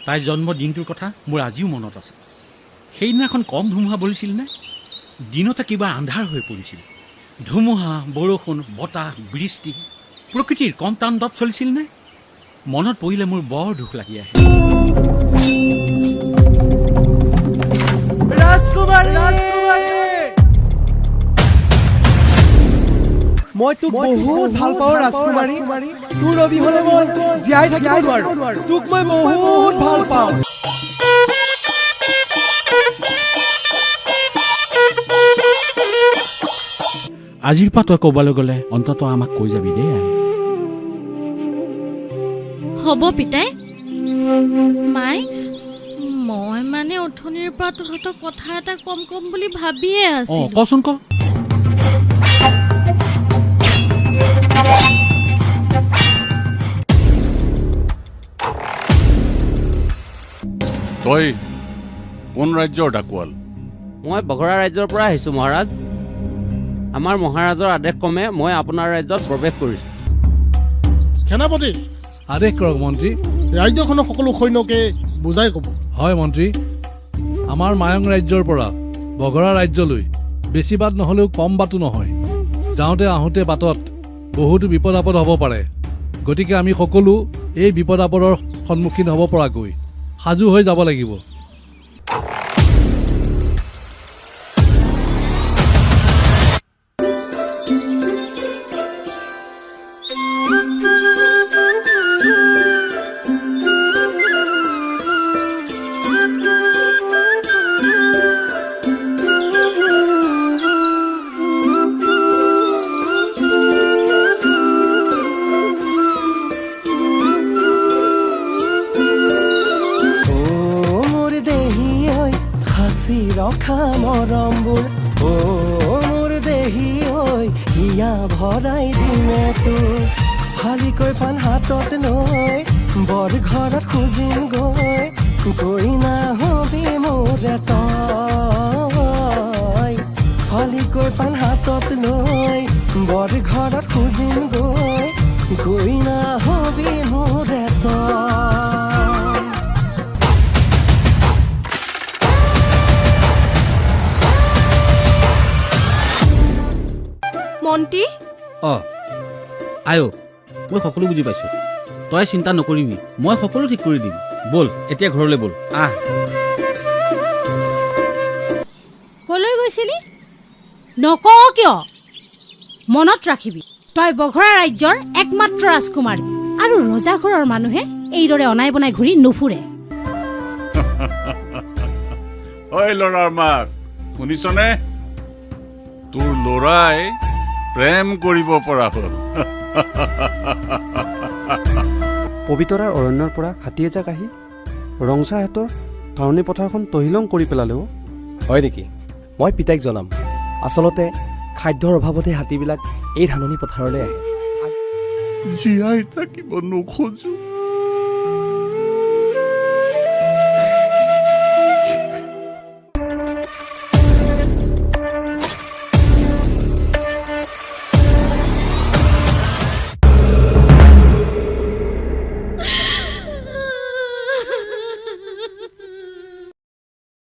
তাইৰ জন্মদিনটোৰ কথা মোৰ আজিও মনত আছে। সেইদিনাখন কম ধুমুহা বলিছিল নে? দিনতে কিবা আন্ধাৰ হৈ পৰিছিল। ধুমুহা, বৰষুণ, বতাহ, বৃষ্টি, প্ৰকৃতিৰ কম তাণ্ডৱ চলিছিল নে? মনত পৰিলে মোৰ বৰ দুখ লাগি আহে। মই তোক বহুত ভাল পাওঁ ৰাজকুমাৰী। তোৰ অবিহনে মই জীয়াই থাকিব নোৱাৰো। তোক মই বহুত ভাল পাওঁ। আজিৰ পৰা তই ক'বলৈ গ'লে অন্ততঃ আমাক কৈ যাবি দেই। হ'ব পিতাই। মাই, মই মানে অথনিৰ পৰা তহঁতক কথা এটা কম বুলি ভাবিয়ে আছিলো। কচোন ক। তই কোন ৰাজ্যৰ ডাকুৱাল? মই বঘৰা ৰাজ্যৰ পৰা আহিছোঁ মহাৰাজ। আমাৰ মহাৰাজৰ আদেশ ক্ৰমে মই আপোনাৰ ৰাজ্যত প্ৰৱেশ কৰিছোঁ। সেনাপতি, আদেশ কৰক মন্ত্ৰী। ৰাজ্যখনৰ সকলো সৈন্যকে বুজাই ক'ব। হয় মন্ত্ৰী, আমাৰ মায়ং ৰাজ্যৰ পৰা বঘৰা ৰাজ্যলৈ বেছি বাট নহ'লেও কম বাটো নহয়। যাওঁতে আহোঁতে বাটত বহুতো বিপদ আপদ হ'ব পাৰে। গতিকে আমি সকলো এই বিপদ আপদৰ সন্মুখীন হ'ব পৰাকৈ সাজু হৈ যাব লাগিব। ৰখা মৰমবোৰ মোৰ দেহি ঐ হিয়া ভৰাই দিমে তোৰ। ফালিকৈ পাণ হাতত লৈ বৰ ঘৰত খুজিম গৈ নাহবি মোৰে তই। ফালিকৈ পাণ হাতত লৈ বৰ ঘৰত খুজিম গৈ নাহবি মোৰে তই। মন্ত্ৰী আয়ো, মই সকলো বুজি পাইছোঁ। তই চিন্তা নকৰিবি, মই সকলো ঠিক কৰি দিম। ব'ল এতিয়া ঘৰলৈ ব'ল। আহ। কলৈ গৈছিলি? নকওঁ কিয়? মনত ৰাখিবি, তই বঘৰা ৰাজ্যৰ একমাত্ৰ ৰাজকুমাৰী, আৰু ৰজাঘৰৰ মানুহে এইদৰে অনাই বনাই ঘূৰি নুফুৰে। ঐ ল'ৰাৰ মাক, শুনিছনে? তোৰ ল'ৰাই প্ৰেম কৰিব পৰা হ'ল। পবিতৰাৰ অৰণ্যৰ পৰা হাতী এজাক আহি ৰংচাহাটৰ ধাৰণি পথাৰখন তহিলং কৰি পেলালে। হয় নেকি? মই পিতাইক জনাম। আচলতে খাদ্যৰ অভাৱতে হাতীবিলাক এই ধাননি পথাৰলৈ আহে। জীয়াই থাকিব নোখোজো,